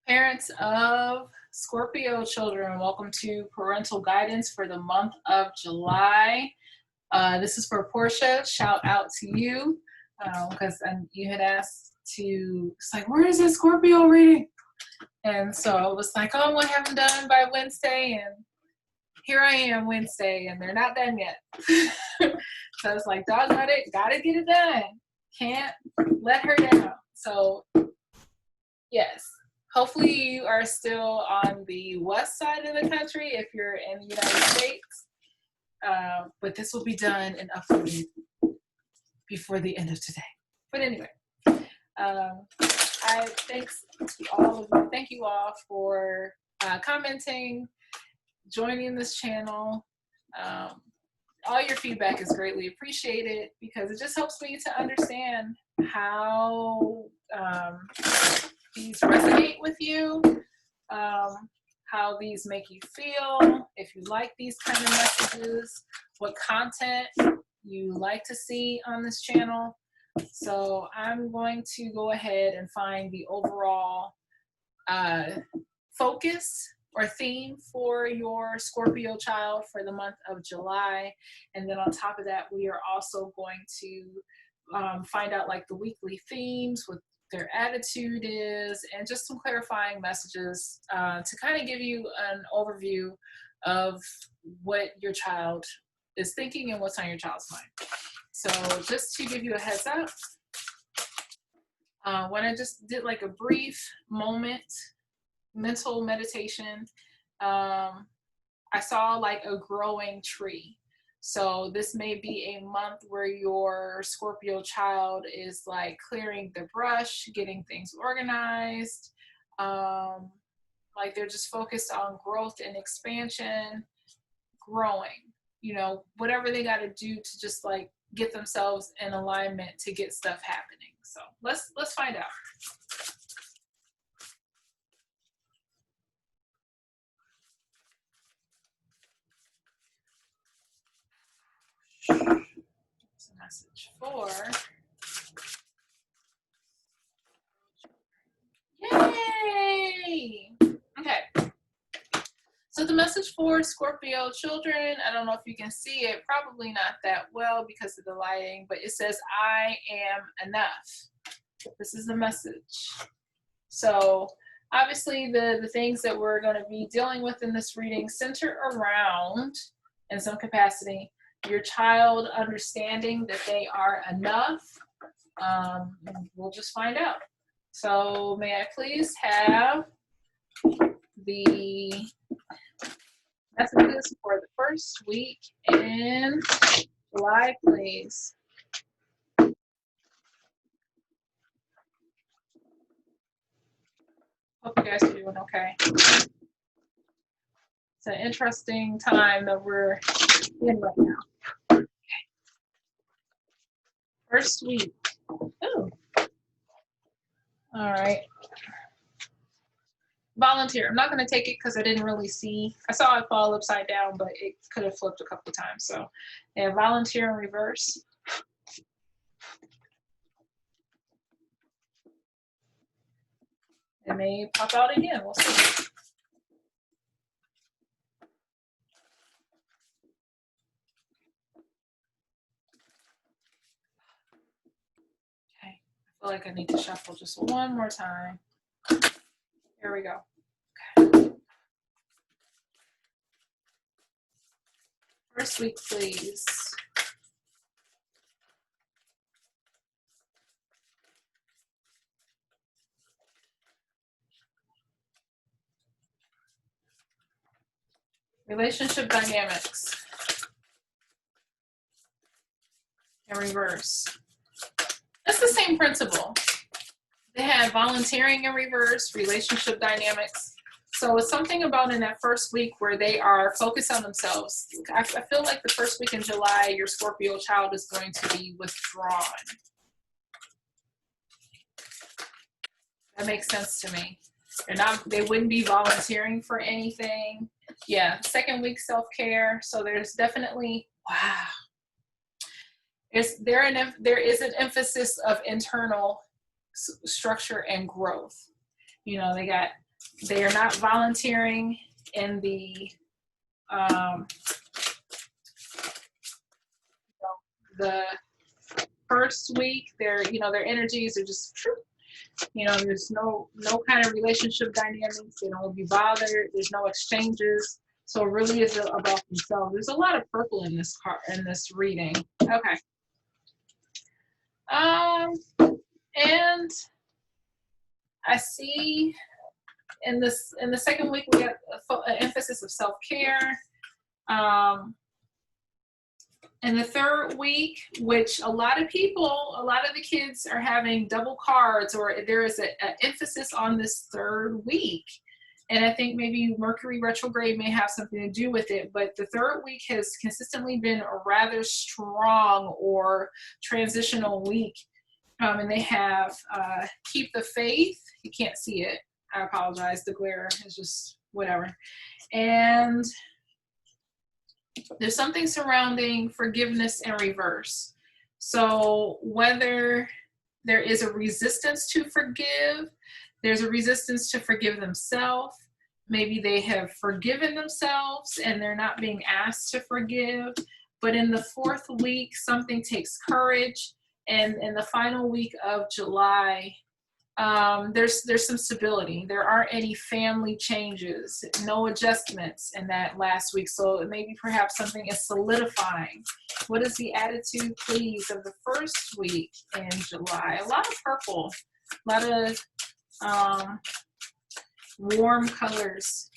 Parents of Scorpio children, welcome to parental guidance for the month of July. This is for Portia. Shout out to you because you had asked to, it's like, where is this Scorpio reading? And so I was like, oh, I'm going to have them done by Wednesday. And here I am Wednesday, and they're not done yet. So I was like, doggone it, got to get it done. Can't let her down. So, yes. Hopefully you are still on the west side of the country if you're in the United States. But this will be done and uploaded before the end of today. But anyway, thanks to all of you. Thank you all for commenting, joining this channel. All your feedback is greatly appreciated because it just helps me to understand how these resonate with you, how these make you feel, if you like these kind of messages, what content you like to see on this channel. So I'm going to go ahead and find the overall focus or theme for your Scorpio child for the month of July. And then on top of that, we are also going to find out like the weekly themes, what their attitude is, and just some clarifying messages to kind of give you an overview of what your child is thinking and what's on your child's mind. So just to give you a heads up, when I just did like a brief moment, mental meditation, I saw like a growing tree. So this may be a month where your Scorpio child is like clearing the brush, getting things organized. Like they're just focused on growth and expansion, growing, you know, whatever they got to do to just like get themselves in alignment to get stuff happening. So let's find out. It's a message for. Yay! Okay. So the message for Scorpio children, I don't know if you can see it, probably not that well because of the lighting, but it says, I am enough. This is the message. So obviously the things that we're going to be dealing with in this reading center around, in some capacity, your child understanding that they are enough. We'll just find out. So may I please have the messages for the first week in July, please. Hope you guys are doing okay. It's an interesting time that we're in right now. Okay. First week. Oh. All right. Volunteer. I'm not going to take it because I didn't really see. I saw it fall upside down, but it could have flipped a couple of times. So, yeah, volunteer in reverse. It may pop out again. We'll see. Okay. I feel like I need to shuffle just one more time. Here we go. Okay. First week, please. Relationship dynamics in reverse. It's the same principle. They had volunteering in reverse, relationship dynamics. So it's something about in that first week where they are focused on themselves. I feel like the first week in July, your Scorpio child is going to be withdrawn. That makes sense to me. They wouldn't be volunteering for anything. Yeah, second week self-care. So there's definitely, wow. There is an emphasis of internal structure and growth. You know, they got They are not volunteering in the the first week. Their their energies are just there's no kind of relationship dynamics. They don't be bothered. There's no exchanges. So it really is about themselves. There's a lot of purple in this reading. Okay. And I see in the second week we have an emphasis of self-care. In the third week, which a lot of the kids are having double cards, or there is an emphasis on this third week. And I think maybe Mercury retrograde may have something to do with it, but the third week has consistently been a rather strong or transitional week. And they have keep the faith. You can't see it. I apologize. The glare is just whatever. And there's something surrounding forgiveness in reverse. So whether there is a resistance to forgive, there's a resistance to forgive themselves. Maybe they have forgiven themselves and they're not being asked to forgive. But in the fourth week, something takes courage. And in the final week of July, there's some stability. There aren't any family changes, no adjustments in that last week. So maybe perhaps something is solidifying. What is the attitude, please, of the first week in July? A lot of purple, a lot of warm colors,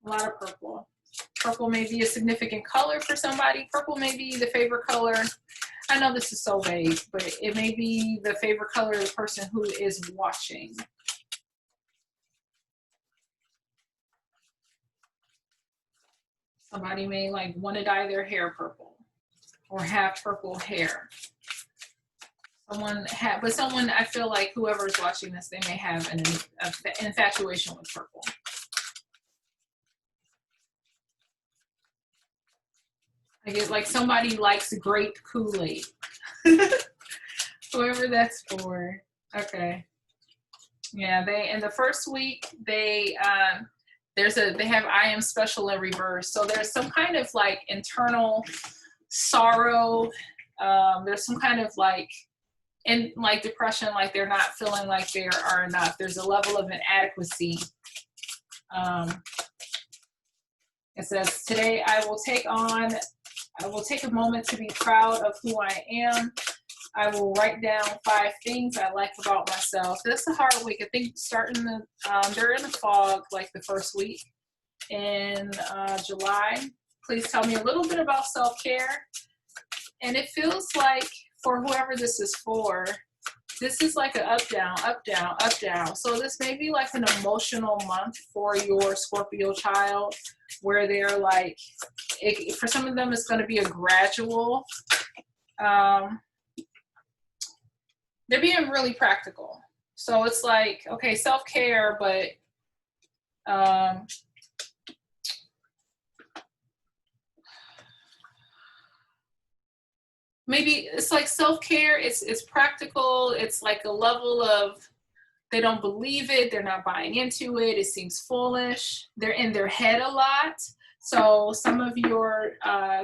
a lot of purple. Purple may be a significant color for somebody. Purple may be the favorite color. I know this is so vague, but it may be the favorite color of the person who is watching. Somebody may want to dye their hair purple or have purple hair. But someone, I feel like whoever is watching this, they may have an infatuation with purple. I get like somebody likes grape Kool-Aid. Whoever that's for. Okay. Yeah, in the first week they have I am special in reverse. So there's some kind of internal sorrow. There's some kind of depression, they're not feeling like they are enough. There's a level of inadequacy. It says, today I will take a moment to be proud of who I am. I will write down 5 things I like about myself. That's a hard week. I think they're in the fog the first week in July. Please tell me a little bit about self-care. And it feels like for whoever this is for, this is like an up, down, up, down, up, down. So this may be an emotional month for your Scorpio child, where they're for some of them, it's going to be a gradual. They're being really practical. So it's okay, self-care, but maybe it's self-care, it's practical, it's a level of they don't believe it, they're not buying into it, it seems foolish, they're in their head a lot. So some of your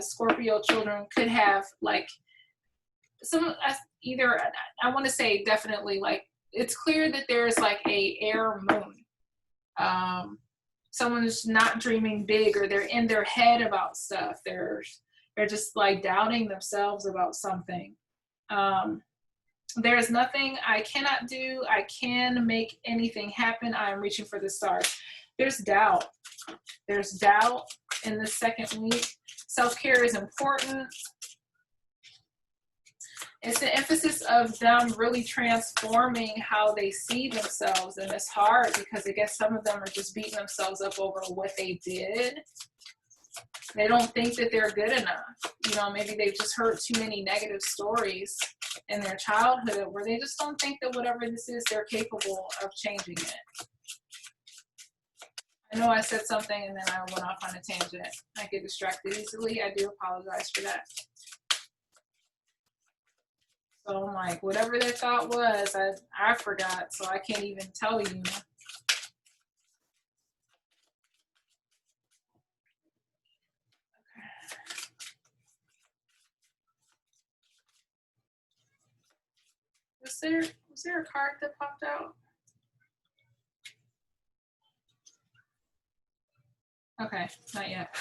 Scorpio children could have I want to say definitely it's clear that there's a air moon. Someone's not dreaming big, or they're in their head about stuff. They're just doubting themselves about something. There is nothing I cannot do. I can make anything happen. I am reaching for the stars. There's doubt. There's doubt in the second week. Self-care is important. It's the emphasis of them really transforming how they see themselves. And it's hard because I guess some of them are just beating themselves up over what they did. They don't think that they're good enough. Maybe they've just heard too many negative stories in their childhood where they just don't think that whatever this is, they're capable of changing it. I know I said something and then I went off on a tangent. I get distracted easily. I do apologize for that. So I'm like, whatever that thought was, I forgot, so I can't even tell you. Was there a card that popped out? Okay, not yet.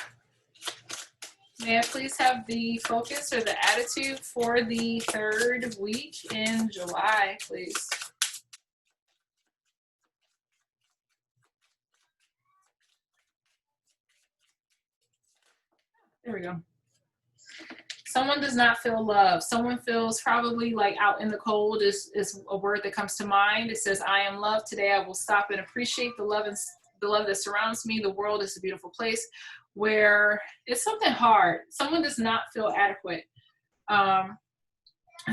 May I please have the focus or the attitude for the 3rd week in July, please? There we go. Someone does not feel love. Someone feels probably like out in the cold is a word that comes to mind. It says, I am loved. Today I will stop and appreciate the love that surrounds me. The world is a beautiful place where it's something hard. Someone does not feel adequate. And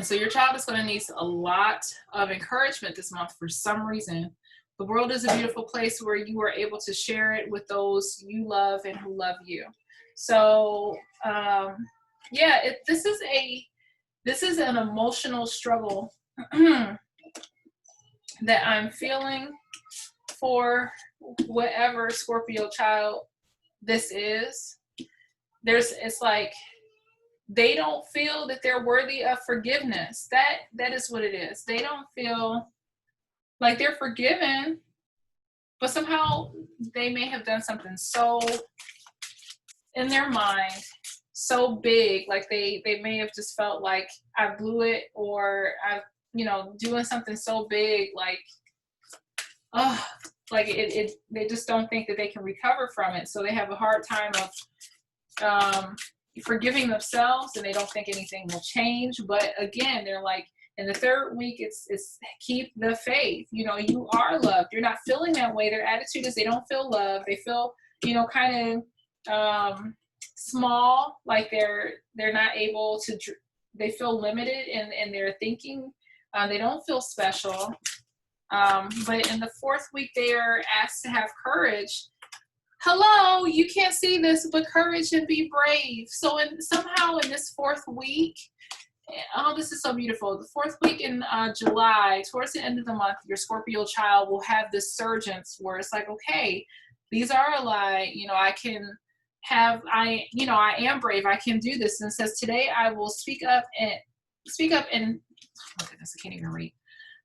so your child is going to need a lot of encouragement this month for some reason. The world is a beautiful place where you are able to share it with those you love and who love you. So, yeah, this is an emotional struggle that I'm feeling for whatever Scorpio child this is. It's like they don't feel that they're worthy of forgiveness. That is what it is. They don't feel like they're forgiven, but somehow they may have done something so in their mind, so big, like they may have just felt like I blew it, or I, doing something so big, like, oh, like they just don't think that they can recover from it. So they have a hard time of forgiving themselves, and they don't think anything will change. But again, they're like, in the 3rd week, it's keep the faith. You are loved. You're not feeling that way. Their attitude is they don't feel love. They feel, kind of small, like they're not able to. They feel limited in their thinking. They don't feel special. But in the 4th week, they are asked to have courage. Hello, you can't see this, but courage and be brave. So somehow in this 4th week, oh, this is so beautiful. The 4th week in July, towards the end of the month, your Scorpio child will have this surgence where it's like, okay, these are a lie. I am brave. I can do this. And it says, today I will speak up and, oh goodness, I can't even read.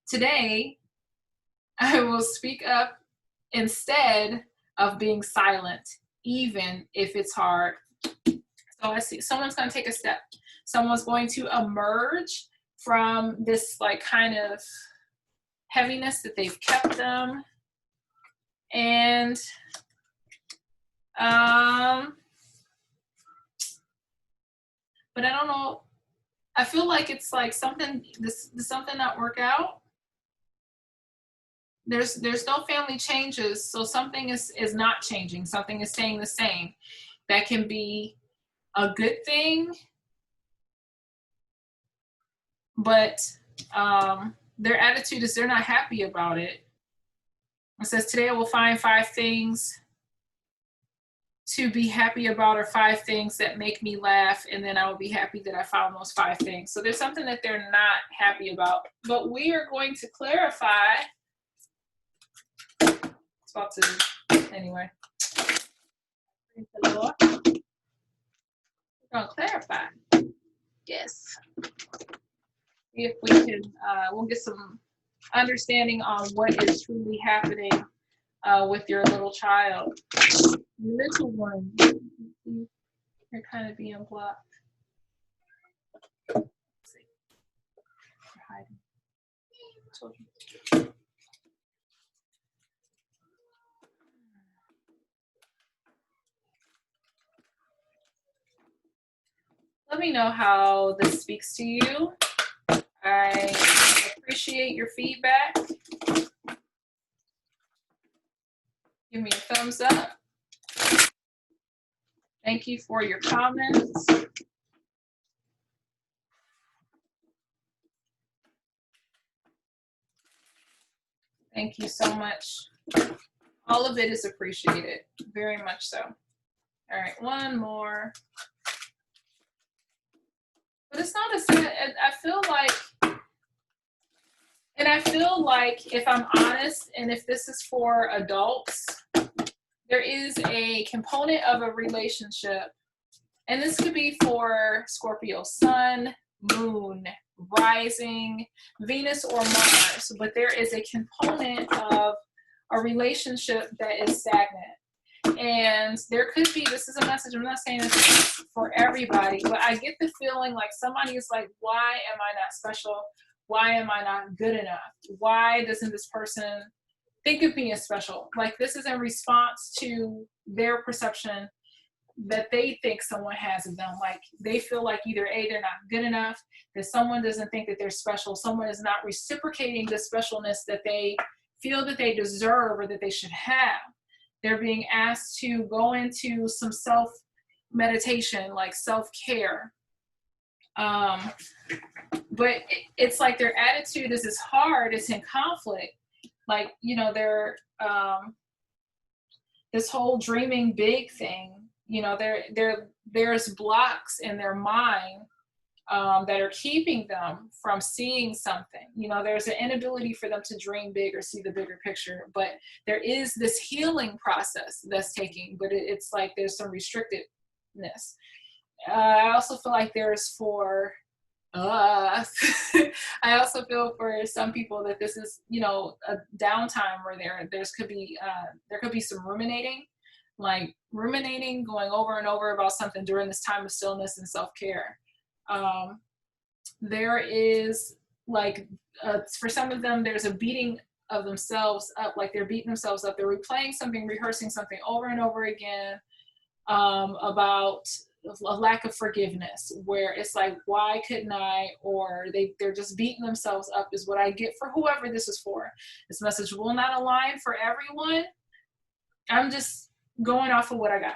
Today I will speak up instead of being silent, even if it's hard. So I see someone's going to take a step. Someone's going to emerge from this like kind of heaviness that they've kept them. And but I don't know. I feel like it's like something not work out. There's no family changes, so something is not changing. Something is staying the same. That can be a good thing, but their attitude is they're not happy about it. It says, today I will find 5 things to be happy about, or 5 things that make me laugh, and then I will be happy that I found those 5 things. So there's something that they're not happy about. But we are going to clarify. It's about to, anyway. We're going to clarify. Yes. If we can, we'll get some understanding on what is truly happening with your little child. The little one, they're kind of being blocked. Let's see. They're hiding. Children. Let me know how this speaks to you. I appreciate your feedback. Give me a thumbs up. Thank you for your comments. Thank you so much. All of it is appreciated, very much so. All right, one more. But it's not a sad, I feel like And I feel like, if I'm honest, and if this is for adults, there is a component of a relationship, and this could be for Scorpio sun, moon, rising, Venus, or Mars, but there is a component of a relationship that is stagnant. And there could be, this is a message, I'm not saying this is for everybody, but I get the feeling like somebody is like, why am I not special? Why am I not good enough? Why doesn't this person think of me as special? Like, this is in response to their perception that they think someone has of them. Like, they feel like either A, they're not good enough, that someone doesn't think that they're special, someone is not reciprocating the specialness that they feel that they deserve or that they should have. They're being asked to go into some self meditation, like self-care. But it's like their attitude is hard, it's in conflict. Like, you know, they're this whole dreaming big thing, you know, there's blocks in their mind that are keeping them from seeing something. You know, there's an inability for them to dream big or see the bigger picture, but there is this healing process that's taking, but it's like there's some restrictedness. I also feel like there's for I also feel for some people that this is, you know, a downtime where there could be some ruminating, like ruminating, going over and over about something during this time of stillness and self-care. There is like, for some of them, there's a beating of themselves up, like they're beating themselves up. They're replaying something, rehearsing something over and over again about a lack of forgiveness, where it's like, why couldn't I? Or they're just beating themselves up, is what I get for whoever this is for. This message will not align for everyone. I'm just going off of what I got.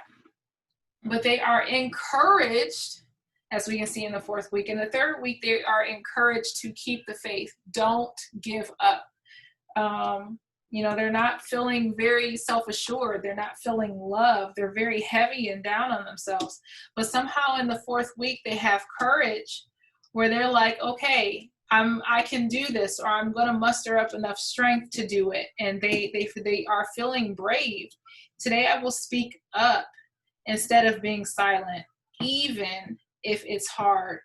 But they are encouraged, as we can see in the fourth week. In the third week, they are encouraged to keep the faith. Don't give up. You know, they're not feeling very self-assured. They're not feeling love. They're very heavy and down on themselves. But somehow in the fourth week, they have courage where they're like, okay, I can do this, or I'm going to muster up enough strength to do it. And they are feeling brave. Today, I will speak up instead of being silent, even if it's hard.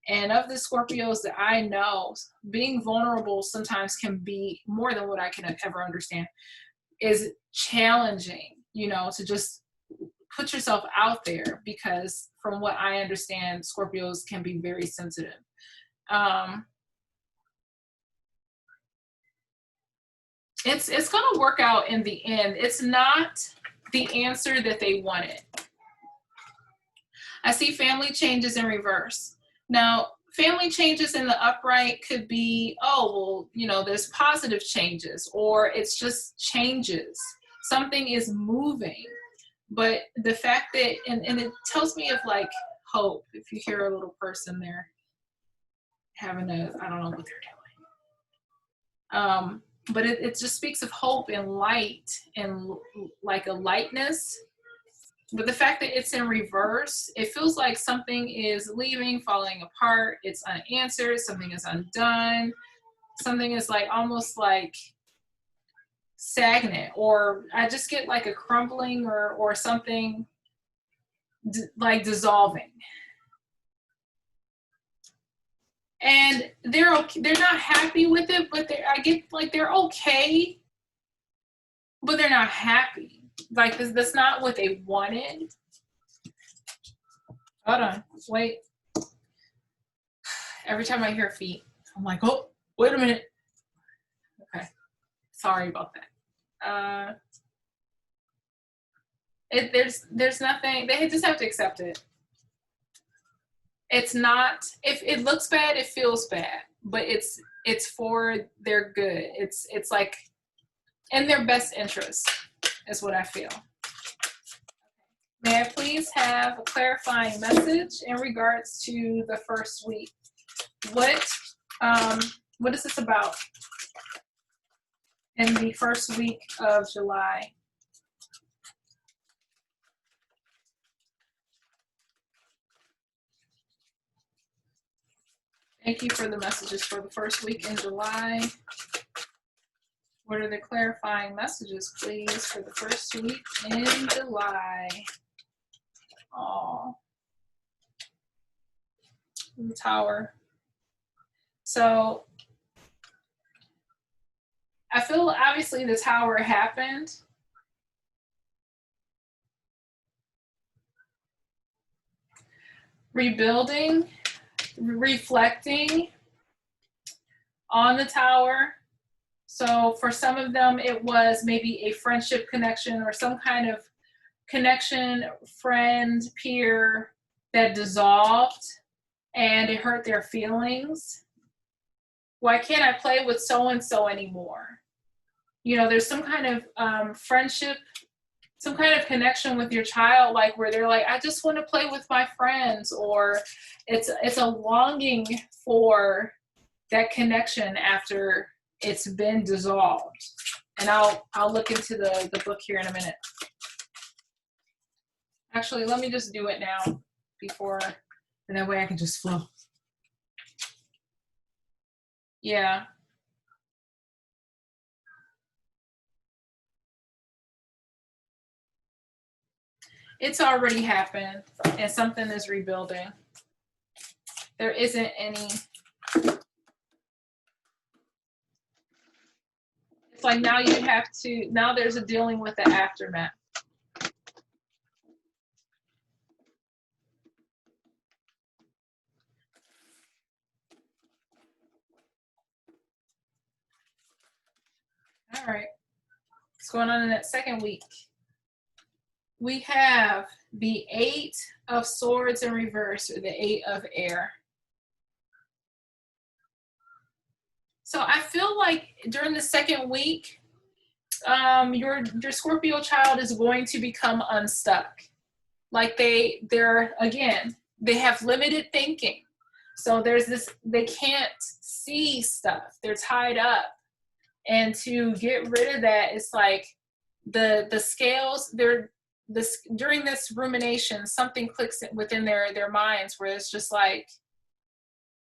And of the Scorpios that I know, being vulnerable sometimes can be more than what I can ever understand, is challenging, you know, to just put yourself out there, because from what I understand, Scorpios can be very sensitive. It's going to work out in the end. It's not the answer that they wanted. I see family changes in reverse. Now, family changes in the upright could be, oh, well, you know, there's positive changes, or it's just changes. Something is moving. But the fact that, and it tells me of like hope, if you hear a little person there having I don't know what they're doing. But it just speaks of hope and light and like a lightness. But the fact that it's in reverse, it feels like something is leaving, falling apart, it's unanswered, something is undone, something is like almost like stagnant, or I just get like a crumbling or something like dissolving. And they're not happy with it, but I get like they're okay, but they're not happy. Like that's not what they wanted. Hold on, wait. Every time I hear feet, I'm like, oh, wait a minute. Okay, sorry about that. There's nothing. They just have to accept it. It's not. If it looks bad, it feels bad, but it's for their good. It's like in their best interest, is what I feel. May I please have a clarifying message in regards to the first week? What is this about in the first week of July? Thank you for the messages for the first week in July. What are the clarifying messages, please, for the first week in July? Oh, the Tower. So I feel obviously the Tower happened. Rebuilding, reflecting on the Tower. So for some of them, it was maybe a friendship connection or some kind of connection, friend, peer that dissolved and it hurt their feelings. Why can't I play with so-and-so anymore? You know, there's some kind of friendship, some kind of connection with your child, like where they're like, I just want to play with my friends, or it's a longing for that connection after it's been dissolved. And I'll look into the book here in a minute. Actually, let me just do it now before, and that way I can just flow. Yeah. It's already happened and something is rebuilding. There isn't any, it's like now you have to, now there's a dealing with the aftermath. All right, what's going on in that second week? We have the 8 of Swords in reverse, or the 8 of Air. So I feel like during the second week, your Scorpio child is going to become unstuck. Like they're again, they have limited thinking. So there's this, they can't see stuff. They're tied up. And to get rid of that, it's like the scales, during this rumination, something clicks within their minds where it's just like,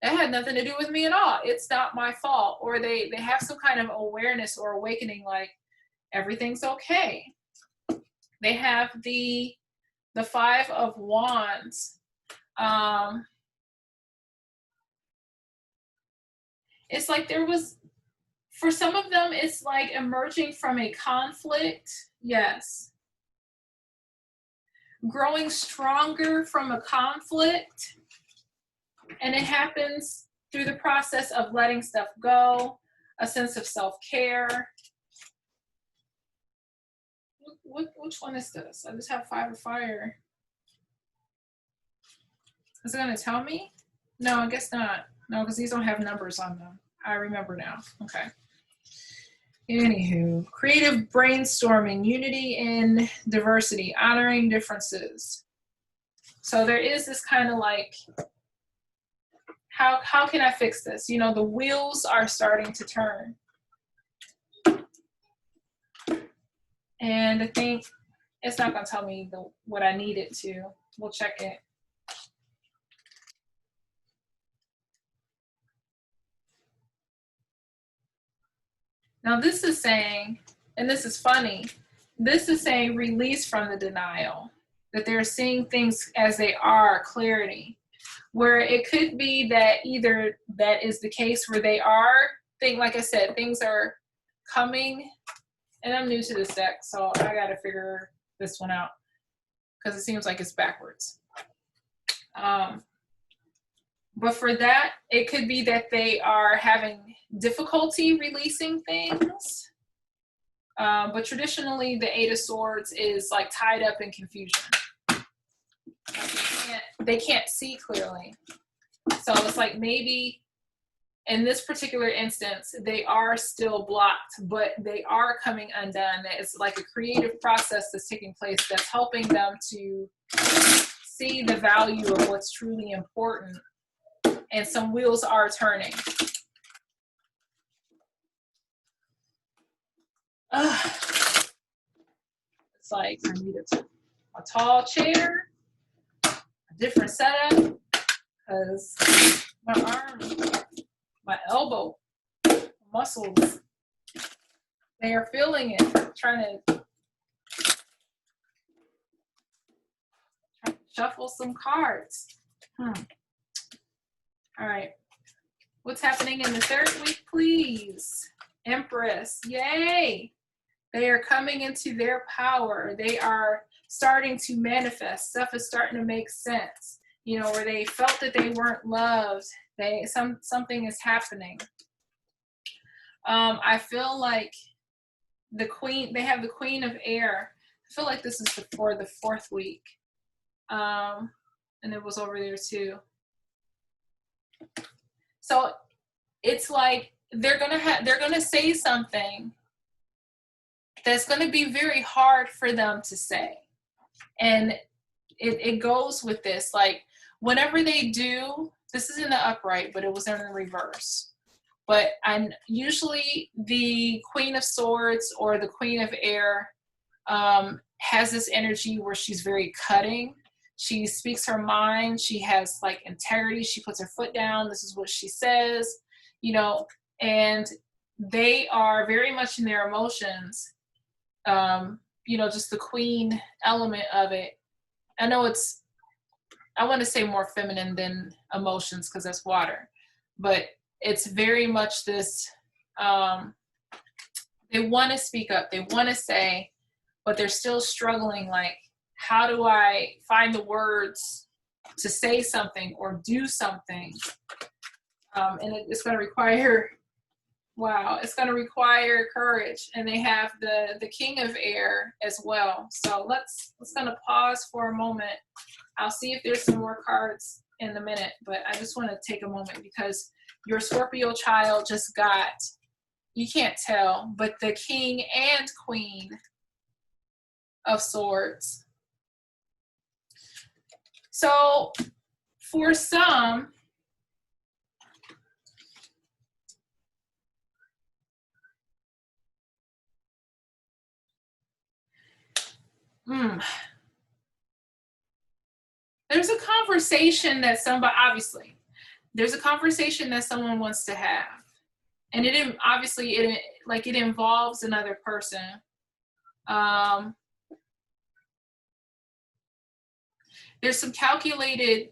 that had nothing to do with me at all. It's not my fault. Or they have some kind of awareness or awakening, like everything's okay. They have the 5 of Wands. It's like there was, for some of them, it's like emerging from a conflict. Yes. Growing stronger from a conflict. And it happens through the process of letting stuff go, a sense of self-care. Which one is this? I just have 5 of Fire. Is it going to tell me? No, I guess not. No, because these don't have numbers on them. I remember now. Okay. Anywho, creative brainstorming, unity in diversity, honoring differences. So there is this kind of like, how can I fix this? You know, the wheels are starting to turn. And I think it's not going to tell me what I need it to. We'll check it. Now this is saying, and this is funny, this is saying release from the denial, that they're seeing things as they are, clarity. Where it could be that either that is the case where they are, like I said, things are coming, and I'm new to this deck, so I gotta figure this one out, because it seems like it's backwards. But for that, it could be that they are having difficulty releasing things. But traditionally, the 8 of Swords is like tied up in confusion. They can't see clearly. So it's like maybe in this particular instance, they are still blocked, but they are coming undone. It's like a creative process that's taking place that's helping them to see the value of what's truly important. And some wheels are turning. It's like I need a tall chair, a different setup, because my arm, my elbow, muscles. They are feeling it, trying to shuffle some cards. All right. What's happening in the third week, please? Empress. Yay. They are coming into their power. They are starting to manifest. Stuff is starting to make sense. You know, where they felt that they weren't loved. Something is happening. I feel like the queen, they have the Queen of Air. I feel like this is for the fourth week. And it was over there too. So it's like they're gonna say something that's gonna be very hard for them to say. And it goes with this, like whenever they do, this is in the upright, but it was in the reverse. But usually the Queen of Swords or the Queen of Air has this energy where she's very cutting. She speaks her mind. She has like integrity. She puts her foot down. This is what she says, you know, and they are very much in their emotions. You know, just the queen element of it. I know I want to say more feminine than emotions because that's water, but it's very much this, they want to speak up, they want to say, but they're still struggling, like, how do I find the words to say something or do something? And it's going to require, wow, it's going to require courage. And they have the King of Air as well. So let's going to pause for a moment. I'll see if there's some more cards in a minute, but I just want to take a moment because your Scorpio child just got, you can't tell, but the King and Queen of Swords. So for some, there's a conversation that somebody, obviously, there's a conversation that someone wants to have. And it involves another person. There's some calculated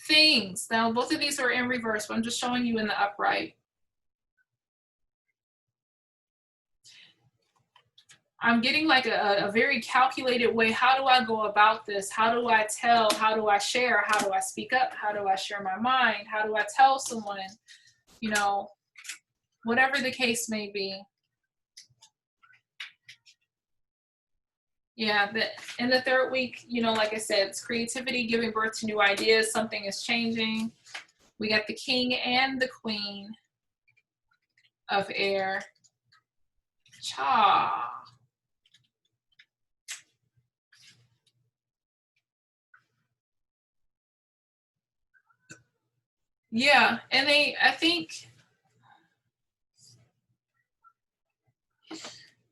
things. Now, both of these are in reverse, but I'm just showing you in the upright. I'm getting like a very calculated way. How do I go about this? How do I tell? How do I share? How do I speak up? How do I share my mind? How do I tell someone, you know, whatever the case may be. Yeah, in the third week, you know, like I said, it's creativity, giving birth to new ideas. Something is changing. We got the King and the Queen of Air. Cha. Yeah, and I think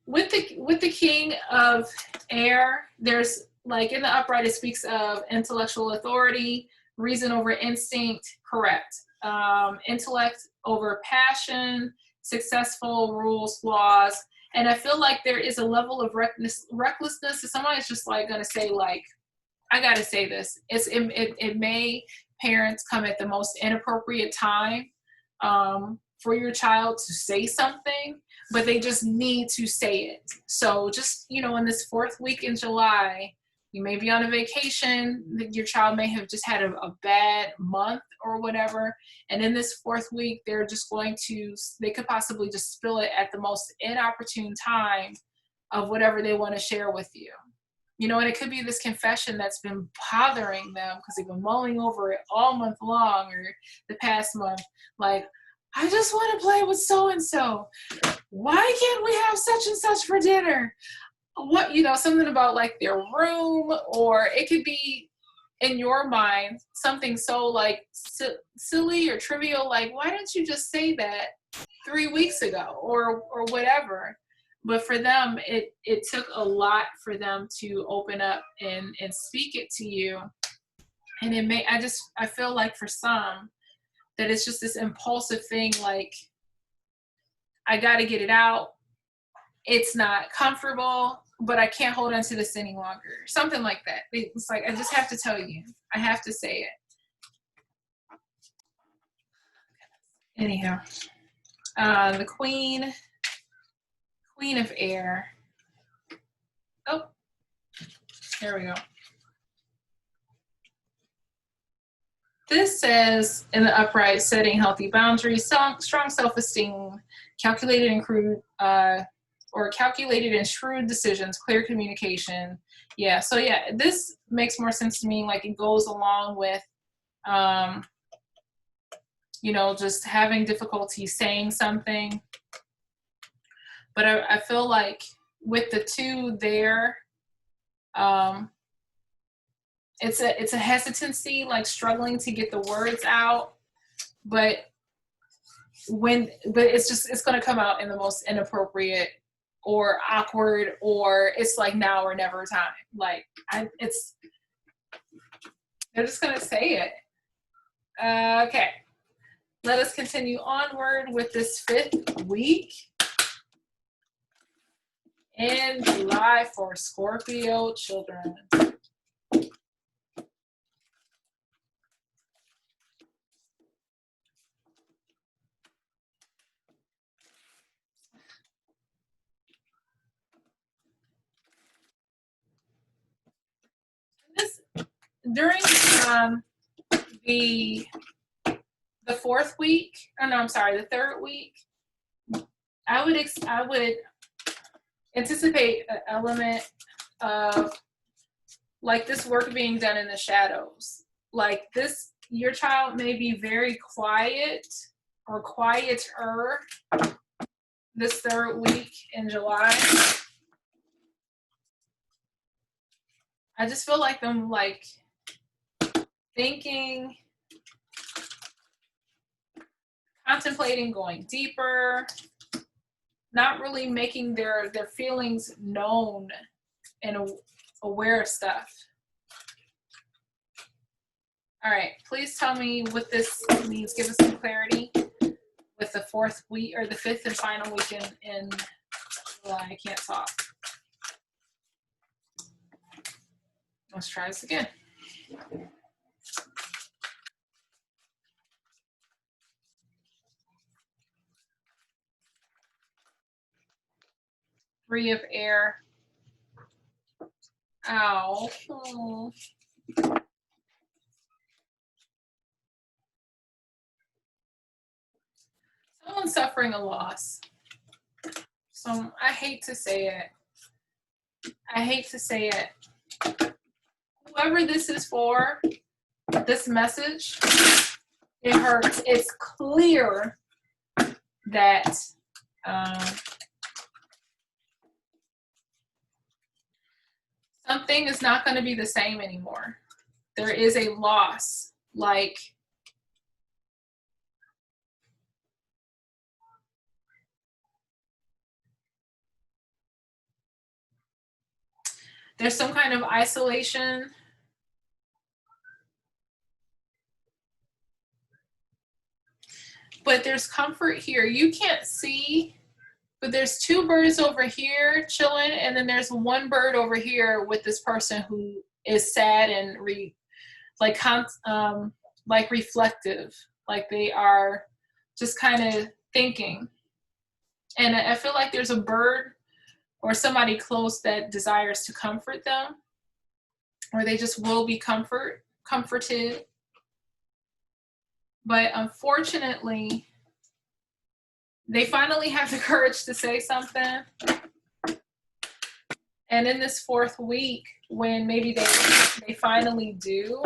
with the King of Air, there's like in the upright, it speaks of intellectual authority, reason over instinct, correct. Intellect over passion, successful, rules, laws. And I feel like there is a level of recklessness. Somebody's just like gonna say like, I gotta say this. It may, parents, come at the most inappropriate time for your child to say something, but they just need to say it. So just, you know, in this fourth week in July, you may be on a vacation, your child may have just had a bad month or whatever, and in this fourth week, they're just going to, they could possibly just spill it at the most inopportune time of whatever they want to share with you. You know, and it could be this confession that's been bothering them because they've been mulling over it all month long or the past month. Like, I just want to play with so-and-so. Why can't we have such and such for dinner? What, you know, something about like their room, or it could be in your mind something so like silly or trivial, like, why didn't you just say that 3 weeks ago or whatever? But for them, it took a lot for them to open up and speak it to you. And I feel like for some, that it's just this impulsive thing, like, I got to get it out. It's not comfortable, but I can't hold on to this any longer. Something like that. It's like, I just have to tell you. I have to say it. Anyhow, the Queen of Air. Oh, there we go. This says in the upright, setting healthy boundaries, strong self-esteem, calculated and shrewd decisions, clear communication. Yeah, so yeah, this makes more sense to me. Like, it goes along with, you know, just having difficulty saying something. But I feel like with the 2 there, it's a hesitancy, like struggling to get the words out, but it's going to come out in the most inappropriate or awkward, or it's like now or never time. Like, they're just going to say it. Okay, let us continue onward with this 5th week in July for Scorpio children. During the 4th week, oh no, I'm sorry, the 3rd week, I would anticipate an element of like this work being done in the shadows. Like this, your child may be very quiet or quieter this 3rd week in July. I just feel like them like thinking, contemplating going deeper, not really making their feelings known and aware of stuff. All right, please tell me what this means. Give us some clarity with the 4th week or the 5th and final week in July. I can't talk. Let's try this again. Three of Air. Ow. Oh. Someone's suffering a loss. So I hate to say it. I hate to say it. Whoever this is for, this message, it hurts. It's clear that something is not going to be the same anymore. There is a loss. Like, there's some kind of isolation. But there's comfort here. You can't see, but there's 2 birds over here chilling, and then there's 1 bird over here with this person who is sad and reflective, like they are just kind of thinking. And I feel like there's a bird or somebody close that desires to comfort them, or they just will be comforted. But unfortunately, they finally have the courage to say something. And in this 4th week, when maybe they finally do,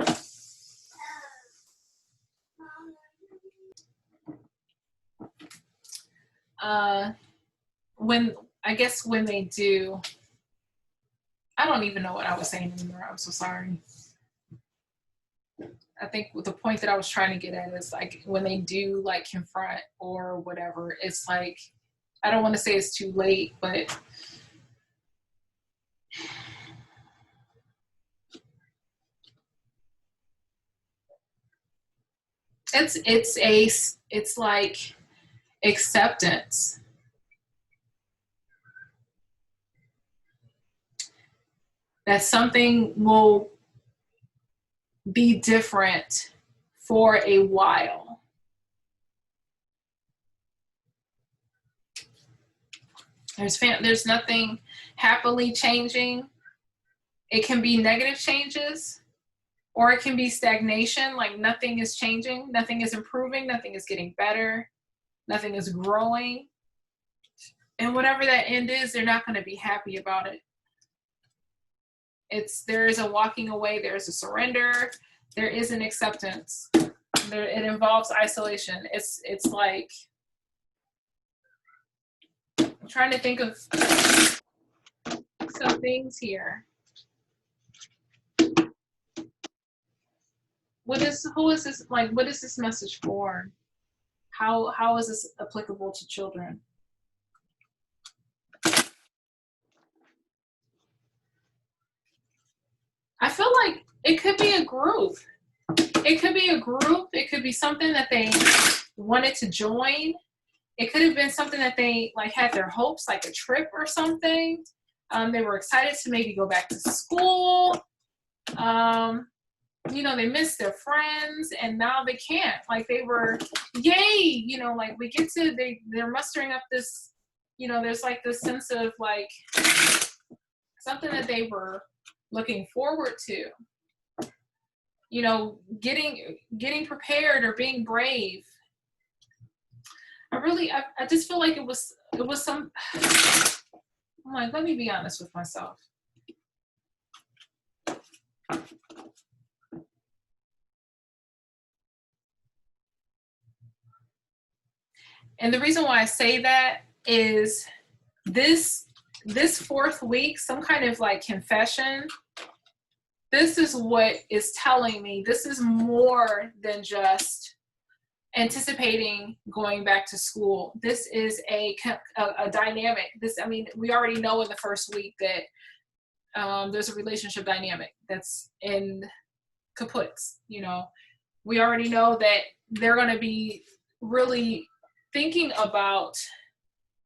when they do, I don't even know what I was saying anymore. I'm so sorry. I think the point that I was trying to get at is like when they do like confront or whatever, it's like, I don't want to say it's too late, but It's like acceptance. That something will be different for a while. There's nothing happily changing. It can be negative changes, or it can be stagnation, like nothing is changing, nothing is improving, nothing is getting better, nothing is growing. And whatever that end is, they're not going to be happy about it. There is a walking away, there is a surrender, there is an acceptance. It involves isolation. It's like, I'm trying to think of some things here. What is this message for? How is this applicable to children? I feel like it could be a group. It could be a group. It could be something that they wanted to join. It could have been something that they like had their hopes, like a trip or something. They were excited to maybe go back to school. You know, they missed their friends and now they can't. Like they were, yay, you know, like we get to, they're mustering up this, you know, there's like this sense of like something that they were looking forward to. You know, getting prepared or being brave. I just feel like it was some, I'm like, let me be honest with myself. And the reason why I say that is this fourth week, some kind of like confession, this is what is telling me this is more than just anticipating going back to school. This is a dynamic. I mean, we already know in the first week that there's a relationship dynamic that's in kaputs. You know, we already know that they're going to be really thinking about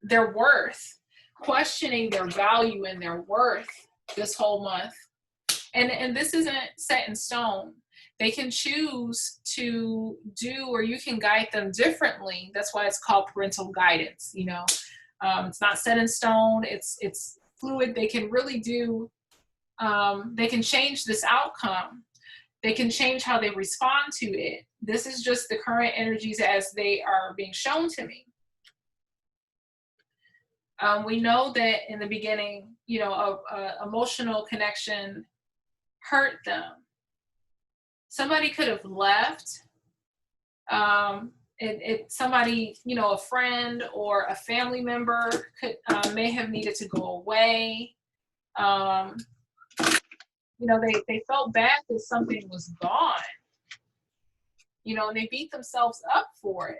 their worth, questioning their value and their worth this whole month. And this isn't set in stone. They can choose to do, or you can guide them differently. That's why it's called parental guidance. You know, it's not set in stone. It's fluid. They can really do. They can change this outcome. They can change how they respond to it. This is just the current energies as they are being shown to me. We know that in the beginning, you know, emotional connection hurt them. Somebody could have left. Somebody, you know, a friend or a family member may have needed to go away. You know, they felt bad that something was gone. You know, and they beat themselves up for it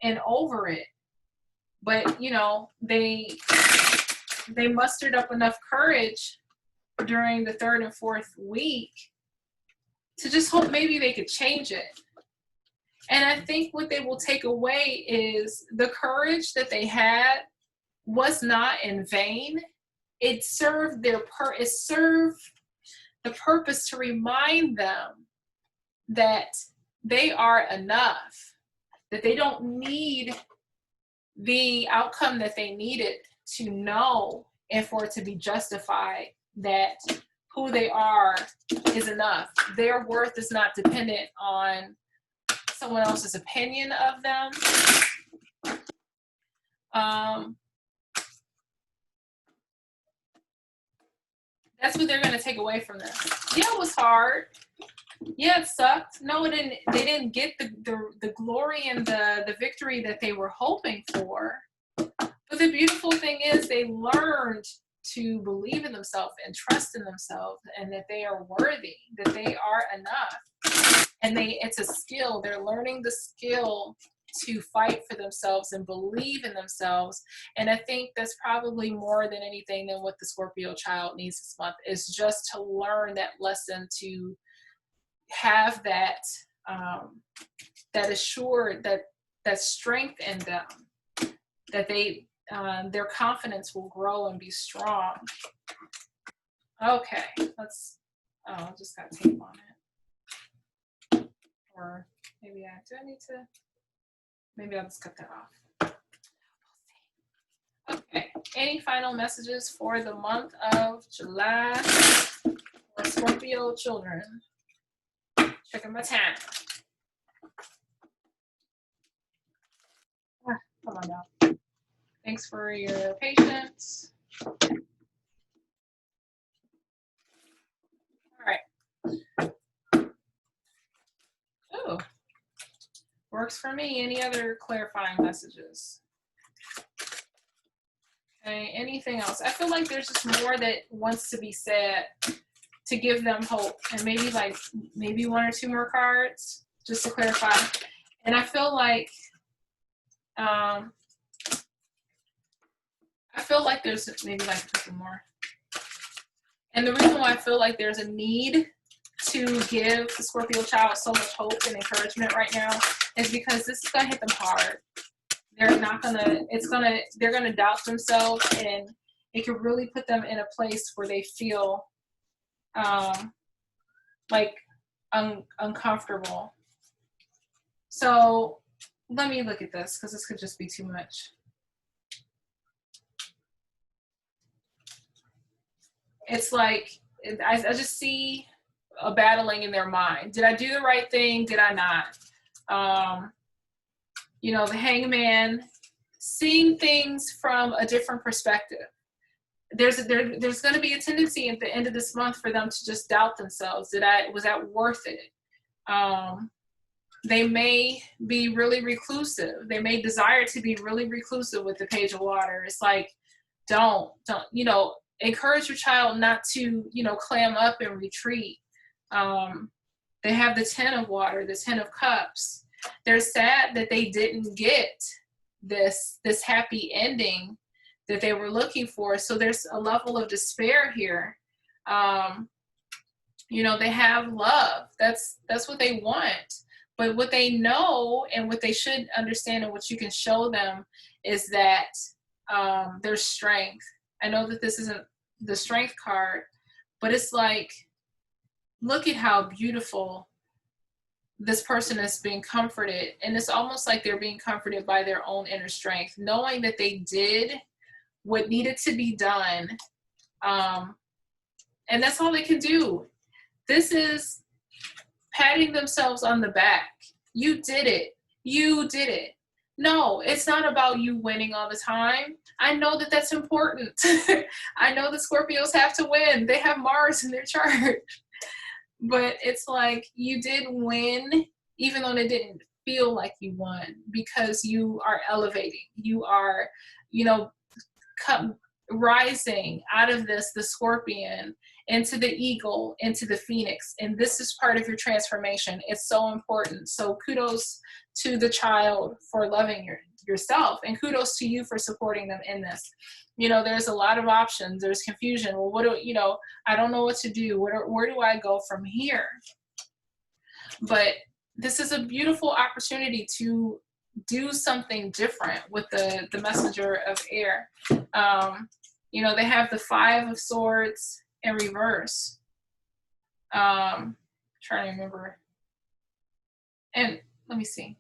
and over it. But, you know, they mustered up enough courage during the third and fourth week to just hope maybe they could change it. And I think what they will take away is the courage that they had was not in vain. It served the purpose to remind them that they are enough, that they don't need the outcome that they needed to know and for it to be justified that who they are is enough. Their worth is not dependent on someone else's opinion of them. That's what they're going to take away from this. Yeah, it was hard. Yeah, it sucked. No, it didn't. They didn't get the glory and the victory that they were hoping for. But the beautiful thing is they learned to believe in themselves and trust in themselves and that they are worthy, that they are enough. And it's a skill. They're learning the skill to fight for themselves and believe in themselves. And I think that's probably more than anything than what the Scorpio child needs this month, is just to learn that lesson, to have that that assured that strength in them, that they their confidence will grow and be strong. Okay, let's. Oh, I just got tape on it. Or maybe do I need to? Maybe I'll just cut that off. Okay. Any final messages for the month of July for Scorpio children? Checking my time. Come on now. Thanks for your patience. All right. Oh, works for me. Any other clarifying messages? Okay, anything else? I feel like there's just more that wants to be said to give them hope, and maybe one or two more cards just to clarify. And I feel like there's maybe like a couple more. And the reason why I feel like there's a need to give the Scorpio child so much hope and encouragement right now is because this is gonna hit them hard. They're gonna doubt themselves, and it could really put them in a place where they feel like uncomfortable. So let me look at this, because this could just be too much. It's like I just see a battling in their mind. Did I do the right thing? Did I not? You know, the hangman, seeing things from a different perspective. There's going to be a tendency at the end of this month for them to just doubt themselves. Was that worth it? They may be really reclusive. They may desire to be really reclusive with the Page of Water. It's like, don't, encourage your child not to, clam up and retreat. They have the Ten of Water, the Ten of Cups. They're sad that they didn't get this happy ending that they were looking for. So there's a level of despair here. They have love. That's what they want. But what they know and what they should understand and what you can show them is that there's strength. I know that this isn't the strength card, but it's like, look at how beautiful this person is being comforted. And it's almost like they're being comforted by their own inner strength, knowing that they did what needed to be done. And that's all they can do. This is patting themselves on the back. You did it. You did it. No, it's not about you winning all the time. I know that that's important. I know the Scorpios have to win. They have Mars in their chart. But it's like, you did win, even though it didn't feel like you won, because you are elevating. You are, rising out of the Scorpion into the eagle, into the phoenix. And this is part of your transformation. It's so important. So kudos to the child for loving yourself, and kudos to you for supporting them in this. There's a lot of options. There's confusion. Well, I don't know what to do. Where do I go from here? But this is a beautiful opportunity to do something different with the messenger of air. They have the Five of Swords in reverse. Trying to remember. And let me see.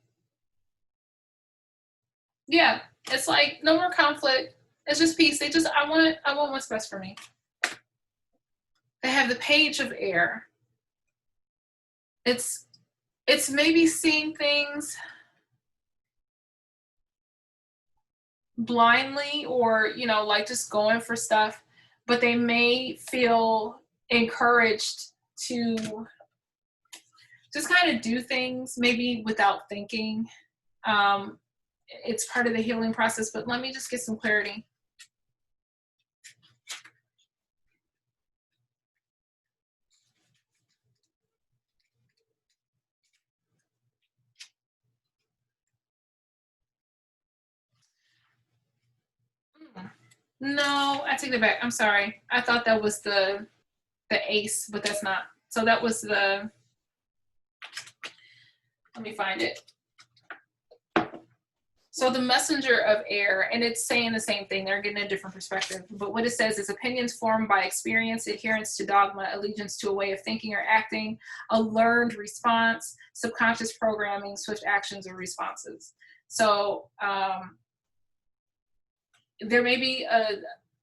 Yeah, it's like no more conflict. It's just peace. I want what's best for me. They have the Page of Air. It's maybe seeing things blindly, or like just going for stuff, but they may feel encouraged to just kind of do things maybe without thinking. It's part of the healing process, but let me just get some clarity. No, I take it back. I'm sorry. I thought that was the ace, but that's not. So that was Let me find it. So the messenger of air, and it's saying the same thing, they're getting a different perspective. But what it says is opinions formed by experience, adherence to dogma, allegiance to a way of thinking or acting, a learned response, subconscious programming, swift actions or responses. So there may be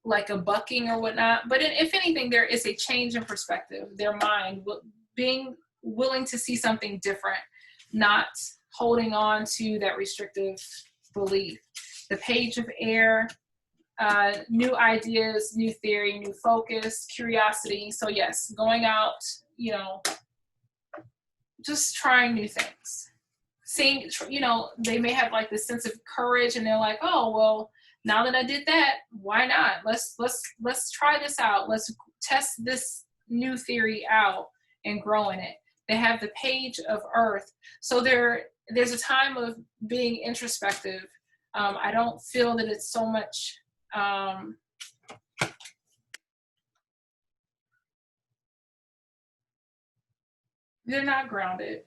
like a bucking or whatnot, but if anything, there is a change in perspective, their mind, being willing to see something different, not holding on to that restrictive belief. The page of air, new ideas, new theory, new focus, curiosity. So yes, going out, you know, just trying new things. Seeing, you know, they may have like this sense of courage and they're like, oh, well, now that I did that, why not? Let's try this out. Let's test this new theory out and grow in it. They have the page of earth. So there's a time of being introspective. I don't feel that it's so much they're not grounded.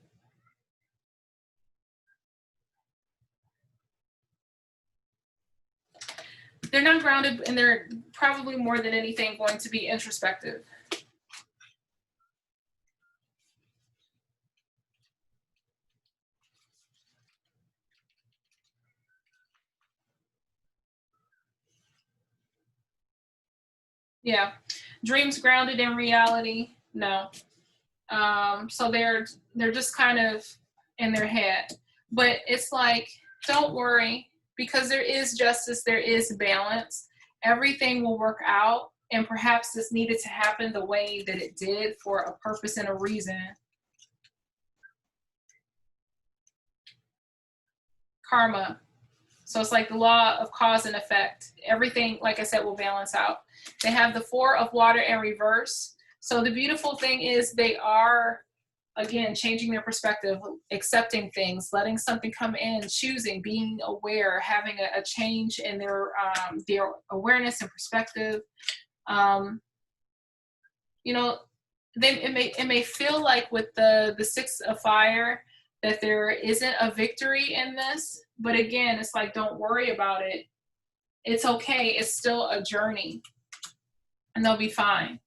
They're not grounded, and they're probably more than anything going to be introspective. Yeah. Dreams grounded in reality? No. So they're just kind of in their head. But it's like, don't worry, because there is justice, there is balance. Everything will work out, and perhaps this needed to happen the way that it did for a purpose and a reason. Karma. So it's like the law of cause and effect. Everything, like I said, will balance out. They have the Four of Water in reverse. So the beautiful thing is they are, again, changing their perspective, accepting things, letting something come in, choosing, being aware, having a change in their awareness and perspective. You know, it may feel like with the Six of Fire that there isn't a victory in this, but again, it's like, don't worry about it. It's okay. It's still a journey, and they'll be fine.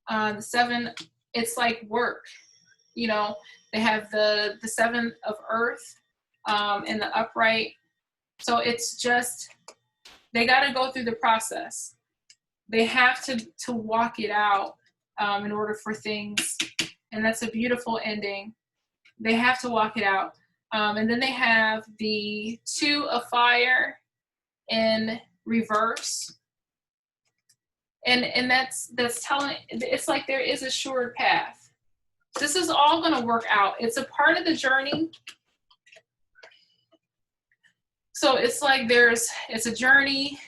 The Seven, it's like work. You know, they have the Seven of Earth in the upright. So it's just, they got to go through the process. They have to walk it out in order for things, and that's a beautiful ending. They have to walk it out. And then they have the Two of Fire in reverse. And that's telling, it's like there is a sure path. This is all going to work out. It's a part of the journey. So it's like it's a journey.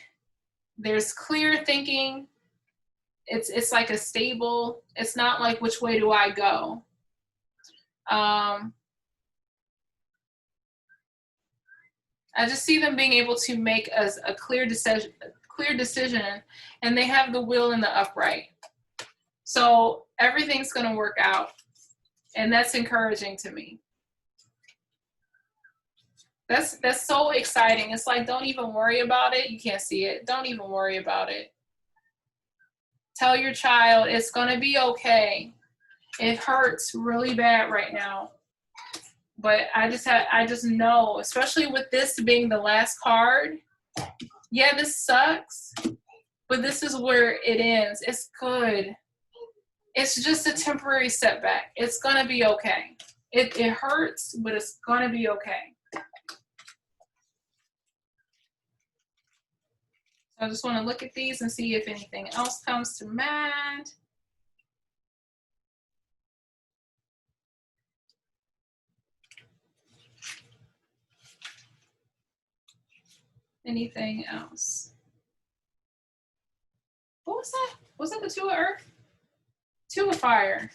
There's clear thinking. It's like a stable. It's not like, which way do I go? I just see them being able to make a clear decision, and they have the will in the upright. So everything's going to work out, and that's encouraging to me. That's so exciting. It's like, don't even worry about it. You can't see it. Don't even worry about it. Tell your child it's going to be okay. It hurts really bad right now. But I just know, especially with this being the last card, yeah, this sucks, but this is where it ends. It's good. It's just a temporary setback. It's going to be okay. It hurts, but it's going to be okay. I just want to look at these and see if anything else comes to mind. Anything else? What was that? Was that the Two of Earth? Two of Fire.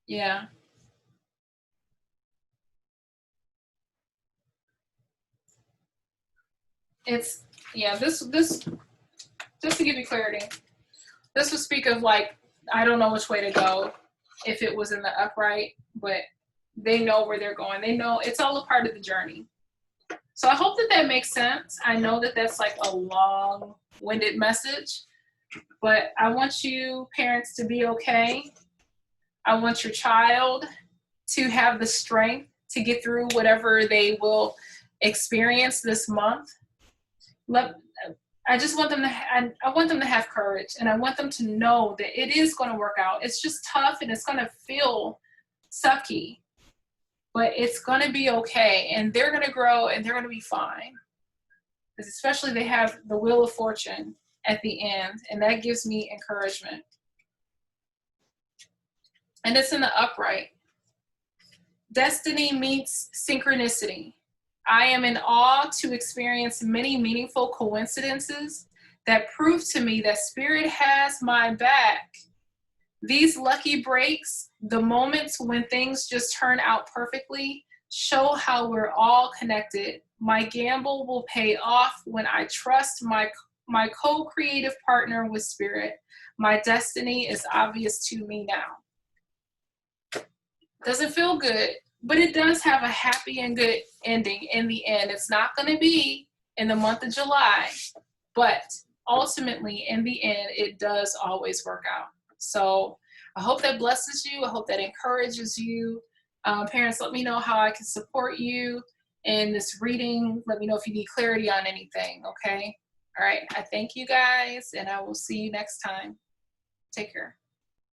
Yeah. It's, yeah, this just to give you clarity. This would speak of like, I don't know which way to go if it was in the upright, but they know where they're going. They know it's all a part of the journey. So I hope that that makes sense. I know that that's like a long-winded message, but I want you parents to be okay. I want your child to have the strength to get through whatever they will experience this month. I just want them to, I want them to have courage, and I want them to know that it is going to work out. It's just tough and it's going to feel sucky, but it's going to be okay, and they're going to grow and they're going to be fine. Because especially they have the wheel of fortune at the end, and that gives me encouragement. And it's in the upright. Destiny meets synchronicity. I am in awe to experience many meaningful coincidences that prove to me that Spirit has my back. These lucky breaks, the moments when things just turn out perfectly, show how we're all connected. My gamble will pay off when I trust my co-creative partner with Spirit. My destiny is obvious to me now. Doesn't feel good, but it does have a happy and good ending in the end. It's not going to be in the month of July, but ultimately in the end, it does always work out. So I hope that blesses you. I hope that encourages you. Parents, let me know how I can support you in this reading. Let me know if you need clarity on anything, okay? All right, I thank you guys, and I will see you next time. Take care.